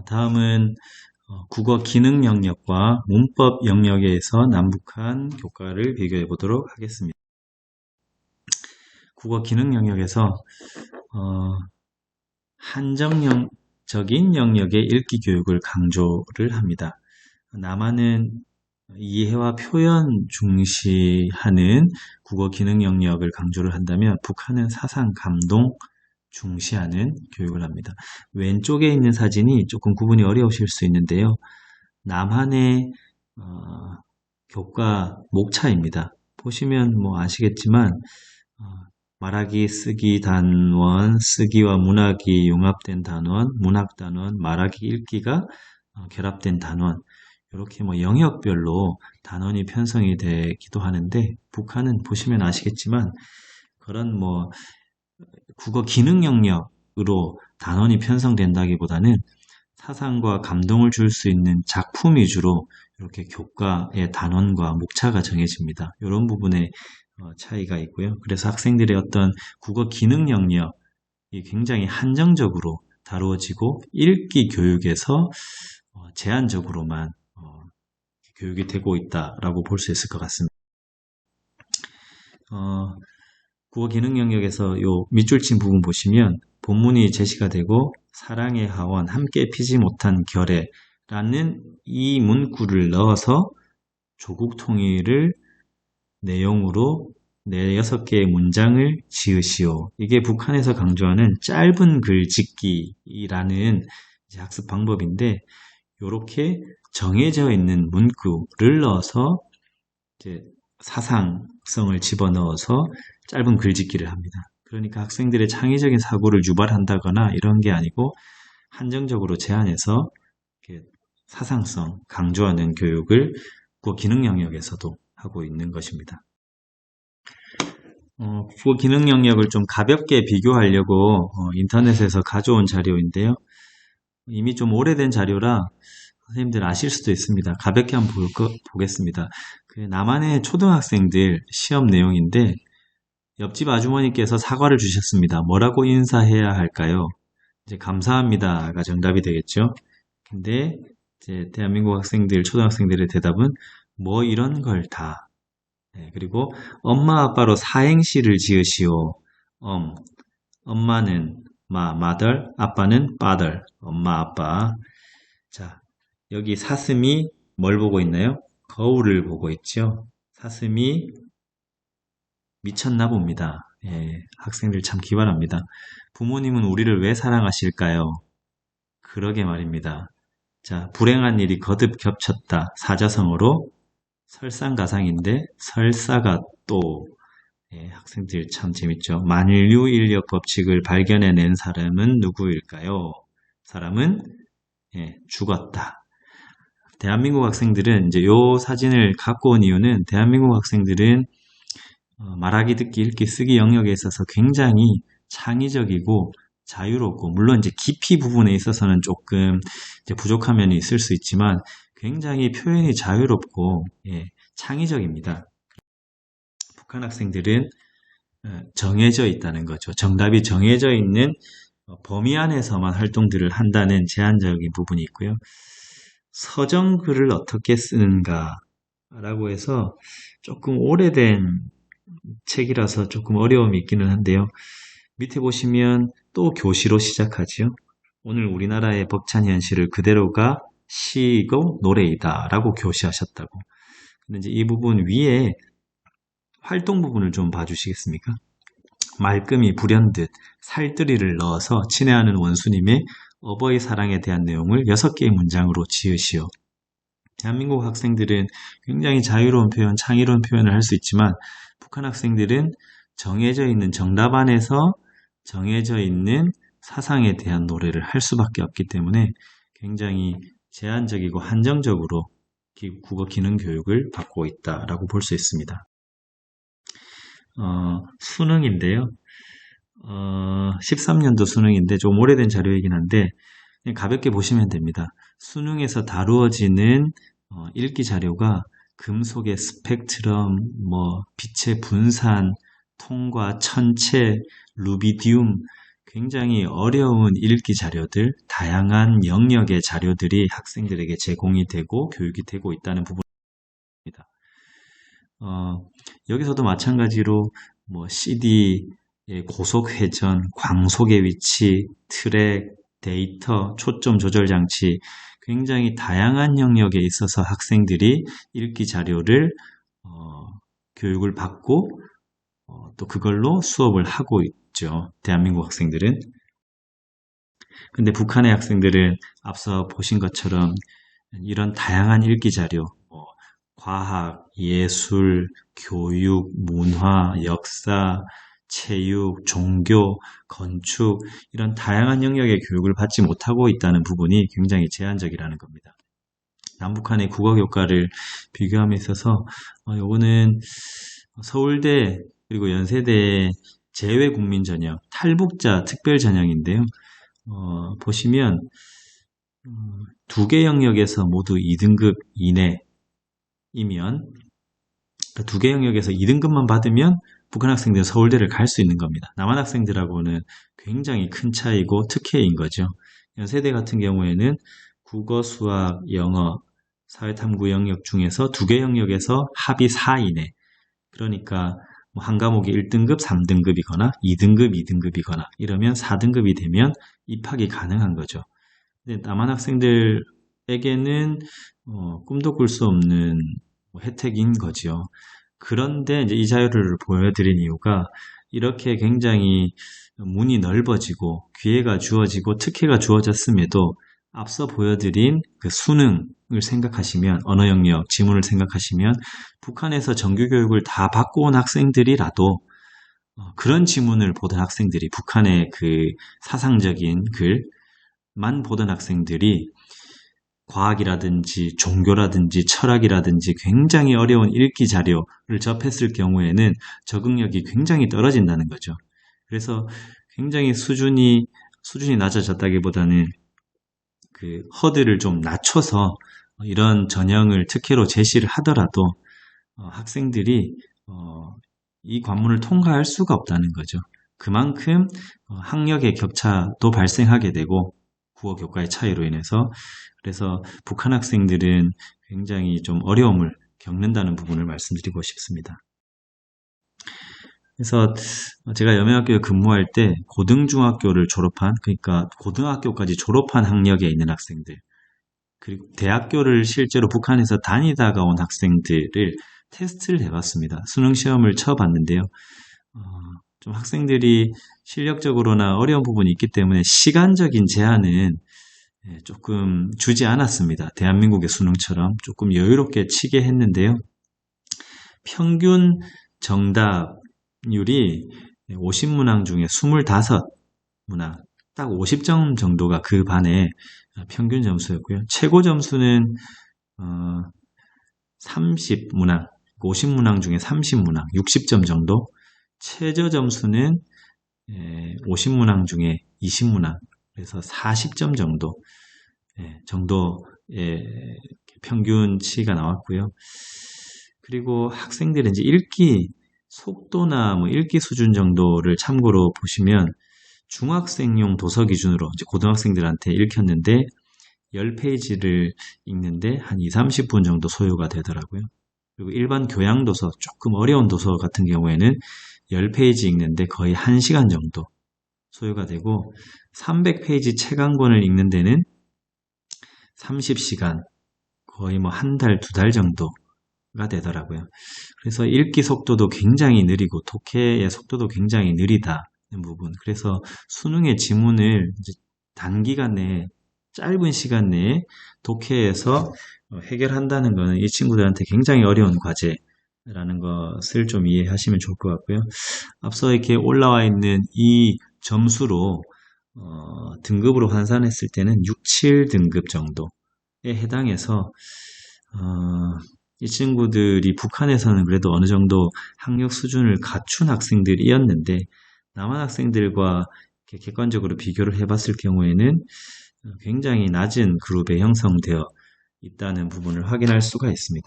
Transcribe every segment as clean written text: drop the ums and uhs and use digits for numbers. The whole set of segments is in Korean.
다음은 국어 기능 영역과 문법 영역에서 남북한 교과를 비교해 보도록 하겠습니다. 국어 기능 영역에서 한정적인 영역의 읽기 교육을 강조를 합니다. 남한은 이해와 표현 중시하는 국어 기능 영역을 강조를 한다면 북한은 사상 감동 중시하는 교육을 합니다. 왼쪽에 있는 사진이 조금 구분이 어려우실 수 있는데요. 남한의 교과 목차입니다. 보시면 뭐 아시겠지만 말하기, 쓰기, 단원, 쓰기와 문학이 융합된 단원, 문학 단원, 말하기, 읽기가 결합된 단원, 이렇게 뭐 영역별로 단원이 편성이 되기도 하는데 북한은 보시면 아시겠지만 그런 뭐 국어 기능 영역으로 단원이 편성된다기보다는 사상과 감동을 줄 수 있는 작품 위주로 이렇게 교과의 단원과 목차가 정해집니다. 이런 부분에 차이가 있고요. 그래서 학생들의 어떤 국어 기능 영역이 굉장히 한정적으로 다루어지고 읽기 교육에서 제한적으로만 교육이 되고 있다라고 볼 수 있을 것 같습니다. 국어 기능 영역에서 요 밑줄 친 부분 보시면 본문이 제시가 되고 사랑의 하원 함께 피지 못한 결애라는 이 문구를 넣어서 조국 통일을 내용으로 네 6개의 문장을 지으시오. 이게 북한에서 강조하는 짧은 글 짓기라는 학습 방법인데 이렇게 정해져 있는 문구를 넣어서 이제 사상성을 집어넣어서 짧은 글짓기를 합니다. 그러니까 학생들의 창의적인 사고를 유발한다거나 이런 게 아니고 한정적으로 제한해서 사상성 강조하는 교육을 국어 기능 영역에서도 하고 있는 것입니다. 국어 기능 영역을 좀 가볍게 비교하려고 인터넷에서 가져온 자료인데요. 이미 좀 오래된 자료라 선생님들 아실 수도 있습니다. 가볍게 한번 보겠습니다. 남한의 초등학생들 시험 내용인데 옆집 아주머니께서 사과를 주셨습니다. 뭐라고 인사해야 할까요? 이제 감사합니다가 정답이 되겠죠. 근데 이제 대한민국 학생들, 초등학생들의 대답은 뭐 이런 걸 다. 네, 그리고 엄마 아빠로 사행시를 지으시오. 엄마는 mother, 아빠는 father. 엄마 아빠. 자, 여기 사슴이 뭘 보고 있나요? 거울을 보고 있죠. 사슴이 미쳤나 봅니다. 예, 학생들 참 기발합니다. 부모님은 우리를 왜 사랑하실까요? 그러게 말입니다. 자, 불행한 일이 거듭 겹쳤다. 사자성어로 설상가상인데 설사가 또 학생들 참 재밌죠. 만유인력 법칙을 발견해낸 사람은 누구일까요? 사람은 죽었다. 대한민국 학생들은 이제 요 사진을 갖고 온 이유는 대한민국 학생들은 말하기, 듣기, 읽기, 쓰기 영역에 있어서 굉장히 창의적이고 자유롭고 물론 이제 깊이 부분에 있어서는 조금 이제 부족한 면이 있을 수 있지만 굉장히 표현이 자유롭고 창의적입니다. 북한 학생들은 정해져 있다는 거죠. 정답이 정해져 있는 범위 안에서만 활동들을 한다는 제한적인 부분이 있고요. 서정글을 어떻게 쓰는가라고 해서 조금 오래된 책이라서 조금 어려움이 있기는 한데요. 밑에 보시면 또 교시로 시작하지요. 오늘 우리나라의 벅찬 현실을 그대로가 시이고 노래이다 라고 교시하셨다고. 근데 이제 이 부분 위에 활동 부분을 좀 봐주시겠습니까? 말끔히 불현듯 살뜨리를 넣어서 친애하는 원수님의 어버이 사랑에 대한 내용을 6개의 문장으로 지으시오. 대한민국 학생들은 굉장히 자유로운 표현, 창의로운 표현을 할 수 있지만 북한 학생들은 정해져 있는 정답 안에서 정해져 있는 사상에 대한 노래를 할 수밖에 없기 때문에 굉장히 제한적이고 한정적으로 국어 기능 교육을 받고 있다라고 볼 수 있습니다. 수능인데요. 13년도 수능인데 좀 오래된 자료이긴 한데 그냥 가볍게 보시면 됩니다. 수능에서 다루어지는 읽기 자료가 금속의 스펙트럼, 빛의 분산, 통과, 천체, 루비디움 굉장히 어려운 읽기 자료들, 다양한 영역의 자료들이 학생들에게 제공이 되고 교육이 되고 있다는 부분입니다. 여기서도 마찬가지로 뭐 CD의 고속 회전, 광속의 위치, 트랙, 데이터, 초점 조절 장치, 굉장히 다양한 영역에 있어서 학생들이 읽기 자료를 교육을 받고 또 그걸로 수업을 하고 있죠. 대한민국 학생들은. 근데 북한의 학생들은 앞서 보신 것처럼 이런 다양한 읽기 자료, 과학, 예술, 교육, 문화, 역사, 체육, 종교, 건축 이런 다양한 영역의 교육을 받지 못하고 있다는 부분이 굉장히 제한적이라는 겁니다. 남북한의 국어교과를 비교함에 있어서 요거는 서울대 그리고 연세대의 재외국민전형, 탈북자 특별전형인데요. 보시면 두 개 영역에서 모두 2등급 이내이면 두 개 영역에서 2등급만 받으면 북한 학생들은 서울대를 갈 수 있는 겁니다. 남한 학생들하고는 굉장히 큰 차이고 특혜인 거죠. 연세대 같은 경우에는 국어, 수학, 영어, 사회탐구 영역 중에서 두 개 영역에서 합이 4 이내. 그러니까 뭐 한 과목이 1등급, 3등급이거나 2등급, 2등급이거나 이러면 4등급이 되면 입학이 가능한 거죠. 근데 남한 학생들에게는 꿈도 꿀 수 없는 혜택인 거죠. 그런데 이제 이 자료를 보여드린 이유가 이렇게 굉장히 문이 넓어지고 기회가 주어지고 특혜가 주어졌음에도 앞서 보여드린 그 수능을 생각하시면 언어 영역, 지문을 생각하시면 북한에서 정규교육을 다 받고 온 학생들이라도 그런 지문을 보던 학생들이 북한의 그 사상적인 글만 보던 학생들이 과학이라든지 종교라든지 철학이라든지 굉장히 어려운 읽기 자료를 접했을 경우에는 적응력이 굉장히 떨어진다는 거죠. 그래서 굉장히 수준이 낮아졌다기보다는 그 허들을 좀 낮춰서 이런 전형을 특혜로 제시를 하더라도 학생들이 이 관문을 통과할 수가 없다는 거죠. 그만큼 학력의 격차도 발생하게 되고 국어 교과의 차이로 인해서 그래서 북한 학생들은 굉장히 좀 어려움을 겪는다는 부분을 말씀드리고 싶습니다. 그래서 제가 여명학교에 근무할 때 고등중학교를 졸업한, 그러니까 고등학교까지 졸업한 학력에 있는 학생들, 그리고 대학교를 실제로 북한에서 다니다가 온 학생들을 테스트를 해봤습니다. 수능 시험을 쳐봤는데요. 좀 학생들이 실력적으로나 어려운 부분이 있기 때문에 시간적인 제한은 조금 주지 않았습니다. 대한민국의 수능처럼 조금 여유롭게 치게 했는데요. 평균 정답률이 50문항 중에 25문항, 딱 50점 정도가 그 반의 평균 점수였고요. 최고 점수는 30문항, 50문항 중에 30문항, 60점 정도. 최저 점수는 50문항 중에 20문항, 그래서 40점 정도의 평균치가 나왔고요. 그리고 학생들의 이제 읽기 속도나 뭐 읽기 수준 정도를 참고로 보시면 중학생용 도서 기준으로 이제 고등학생들한테 읽혔는데 10페이지를 읽는데 한 2, 30분 정도 소요가 되더라고요. 그리고 일반 교양 도서, 조금 어려운 도서 같은 경우에는 10페이지 읽는데 거의 1시간 정도 소요가 되고 300페이지 책 한 권을 읽는 데는 30시간, 거의 뭐 한 달, 2달 정도가 되더라고요. 그래서 읽기 속도도 굉장히 느리고 독해의 속도도 굉장히 느리다는 부분. 그래서 수능의 지문을 이제 단기간 내에, 짧은 시간 내에 독해에서 해결한다는 것은 이 친구들한테 굉장히 어려운 과제라는 것을 좀 이해하시면 좋을 것 같고요. 앞서 이렇게 올라와 있는 이 점수로 등급으로 환산했을 때는 6, 7등급 정도에 해당해서 이 친구들이 북한에서는 그래도 어느 정도 학력 수준을 갖춘 학생들이었는데 남한 학생들과 이렇게 객관적으로 비교를 해봤을 경우에는 굉장히 낮은 그룹에 형성되어 있다는 부분을 확인할 수가 있습니다.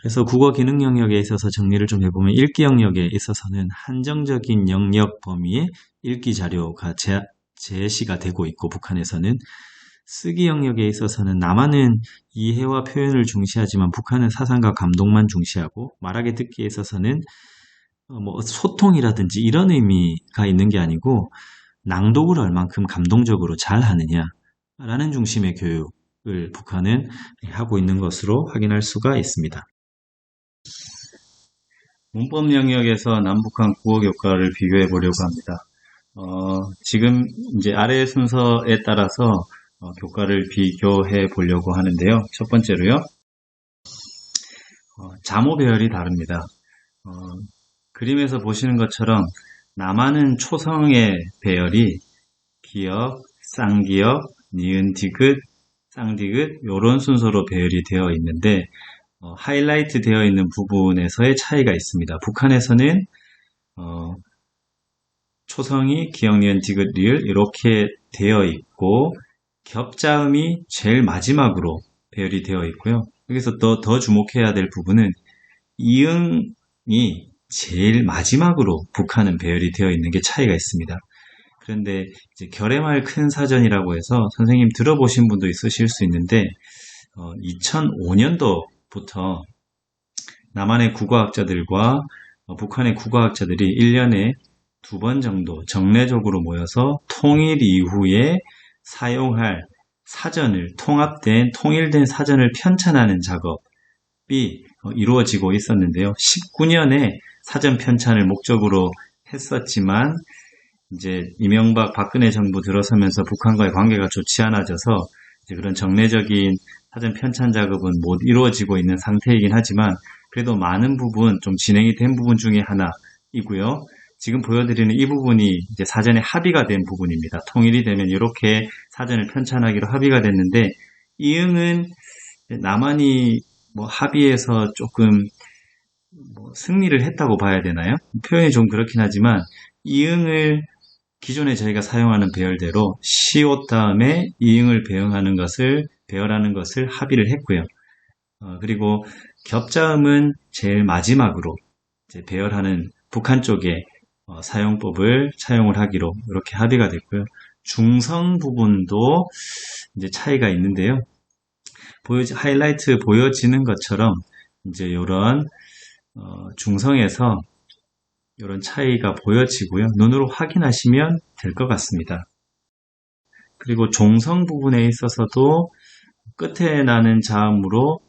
그래서 국어 기능 영역에 있어서 정리를 좀 해보면 읽기 영역에 있어서는 한정적인 영역 범위의 읽기 자료가 제시가 되고 있고, 북한에서는 쓰기 영역에 있어서는 남한은 이해와 표현을 중시하지만 북한은 사상과 감동만 중시하고, 말하기 듣기에 있어서는 뭐 소통이라든지 이런 의미가 있는 게 아니고 낭독을 얼만큼 감동적으로 잘 하느냐라는 중심의 교육을 북한은 하고 있는 것으로 확인할 수가 있습니다. 문법 영역에서 남북한 국어 교과를 비교해 보려고 합니다. 지금 이제 아래 순서에 따라서 교과를 비교해 보려고 하는데요. 첫 번째로요. 자모 배열이 다릅니다. 그림에서 보시는 것처럼 남한은 초성의 배열이 기역, 쌍기역, 니은, 디귿, 쌍디귿 이런 순서로 배열이 되어 있는데 하이라이트 되어 있는 부분에서의 차이가 있습니다. 북한에서는 초성이 기역, 니은, 디귿, 리을 이렇게 되어 있고 겹자음이 제일 마지막으로 배열이 되어 있고요. 여기서 더 주목해야 될 부분은 이응이 제일 마지막으로 북한은 배열이 되어 있는 게 차이가 있습니다. 그런데 이제 결의말 큰 사전이라고 해서 선생님 들어보신 분도 있으실 수 있는데 2005년도부터 남한의 국어학자들과 북한의 국어학자들이 1년에 2번 정도 정례적으로 모여서 통일 이후에 사용할 사전을 통합된 통일된 사전을 편찬하는 작업이 이루어지고 있었는데요. 19년에 사전 편찬을 목적으로 했었지만 이제 이명박 박근혜 정부 들어서면서 북한과의 관계가 좋지 않아져서 이제 그런 정례적인 사전 편찬 작업은 못 이루어지고 있는 상태이긴 하지만 그래도 많은 부분 좀 진행이 된 부분 중에 하나이고요. 지금 보여드리는 이 부분이 이제 사전에 합의가 된 부분입니다. 통일이 되면 이렇게 사전을 편찬하기로 합의가 됐는데 이응은 남한이 뭐 합의해서 조금 승리를 했다고 봐야 되나요? 표현이 좀 그렇긴 하지만 이응을 기존에 저희가 사용하는 배열대로 시옷 다음에 이응을 배열하는 것을 합의를 했고요. 그리고 겹자음은 제일 마지막으로 이제 배열하는 북한 쪽에 사용법을 차용을 하기로 이렇게 합의가 됐고요. 중성 부분도 이제 차이가 있는데요. 하이라이트 보여지는 것처럼 이제 이런 중성에서 이런 차이가 보여지고요. 눈으로 확인하시면 될 것 같습니다. 그리고 종성 부분에 있어서도 끝에 나는 자음으로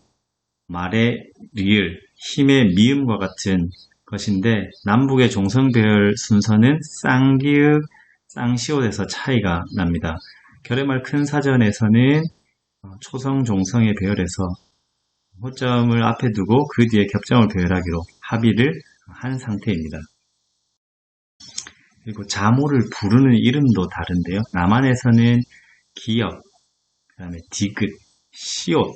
말의 리을, 힘의 미음과 같은 것인데 남북의 종성 배열 순서는 쌍기읍, 쌍시옷에서 차이가 납니다. 결의말 큰 사전에서는 초성, 종성의 배열에서 호점을 앞에 두고 그 뒤에 겹점을 배열하기로 합의를 한 상태입니다. 그리고 자모를 부르는 이름도 다른데요. 남한에서는 기역, 그 다음에 디귿, 시옷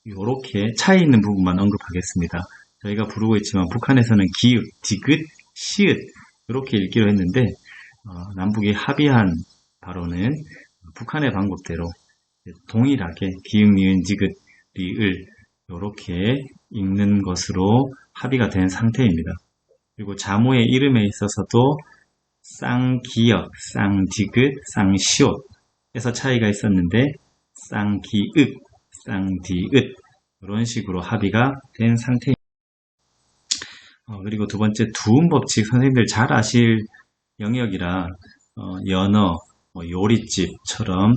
이렇게 차이 있는 부분만 언급하겠습니다. 저희가 부르고 있지만 북한에서는 기읍, 디귿, 시읒 이렇게 읽기로 했는데 남북이 합의한 바로는 북한의 방법대로 동일하게 기역, 니은, 디귿, 리을 이렇게 읽는 것으로 합의가 된 상태입니다. 그리고 자모의 이름에 있어서도 쌍기역, 쌍디귿, 쌍시옷에서 차이가 있었는데 쌍기읍, 쌍디읒 이런 식으로 합의가 된 상태입니다. 그리고 두 번째 두음 법칙 선생님들 잘 아실 영역이라 연어, 요리집처럼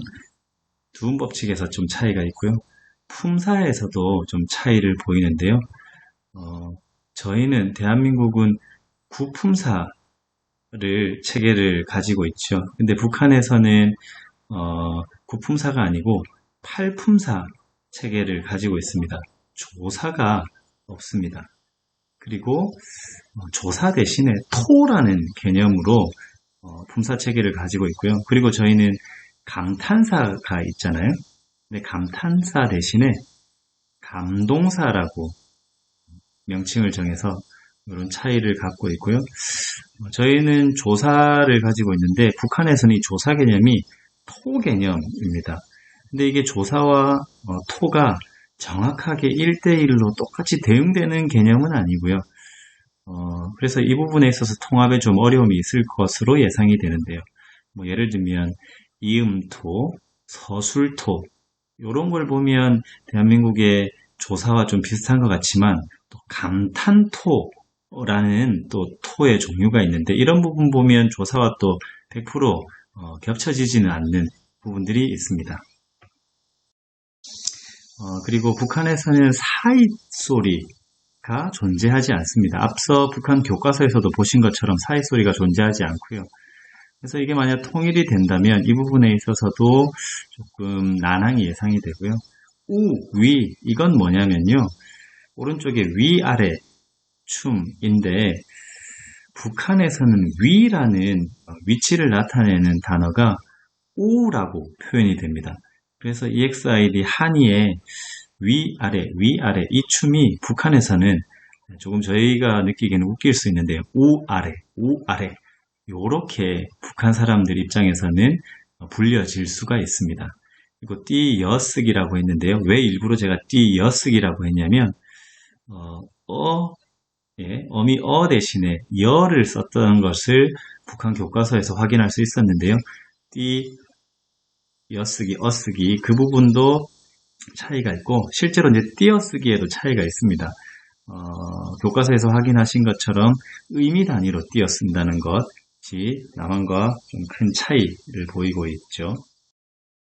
두음 법칙에서 좀 차이가 있고요. 품사에서도 좀 차이를 보이는데요. 저희는 대한민국은 구품사를 체계를 가지고 있죠. 근데 북한에서는 구품사가 아니고 팔품사 체계를 가지고 있습니다. 조사가 없습니다. 그리고 조사 대신에 토라는 개념으로 품사 체계를 가지고 있고요. 그리고 저희는 감탄사가 있잖아요. 근데 감탄사 대신에 감동사라고 명칭을 정해서 이런 차이를 갖고 있고요. 저희는 조사를 가지고 있는데 북한에서는 이 조사 개념이 토 개념입니다. 근데 이게 조사와 토가 정확하게 1대1로 똑같이 대응되는 개념은 아니고요. 그래서 이 부분에 있어서 통합에 좀 어려움이 있을 것으로 예상이 되는데요. 뭐 예를 들면 이음토, 서술토 이런 걸 보면 대한민국의 조사와 좀 비슷한 것 같지만 또 감탄토라는 또 토의 종류가 있는데 이런 부분 보면 조사와 또 100% 겹쳐지지는 않는 부분들이 있습니다. 그리고 북한에서는 사잇소리가 존재하지 않습니다. 앞서 북한 교과서에서도 보신 것처럼 사잇소리가 존재하지 않고요. 그래서 이게 만약 통일이 된다면 이 부분에 있어서도 조금 난항이 예상이 되고요. 우, 위, 이건 뭐냐면요. 오른쪽에 위, 아래, 춤인데 북한에서는 위라는 위치를 나타내는 단어가 우라고 표현이 됩니다. 그래서 EXID 한의의 위아래 이 춤이 북한에서는 조금 저희가 느끼기에는 웃길 수 있는데요. 우아래 요렇게 북한 사람들 입장에서는 불려질 수가 있습니다. 그리고 띄어쓰기라고 했는데요. 왜 일부러 제가 띄어쓰기라고 했냐면 어미 대신에 여를 썼던 것을 북한 교과서에서 확인할 수 있었는데요. 띄어쓰기, 어쓰기 그 부분도 차이가 있고 실제로 이제 띄어쓰기에도 차이가 있습니다. 교과서에서 확인하신 것처럼 의미 단위로 띄어쓴다는 것이 남한과 좀 큰 차이를 보이고 있죠.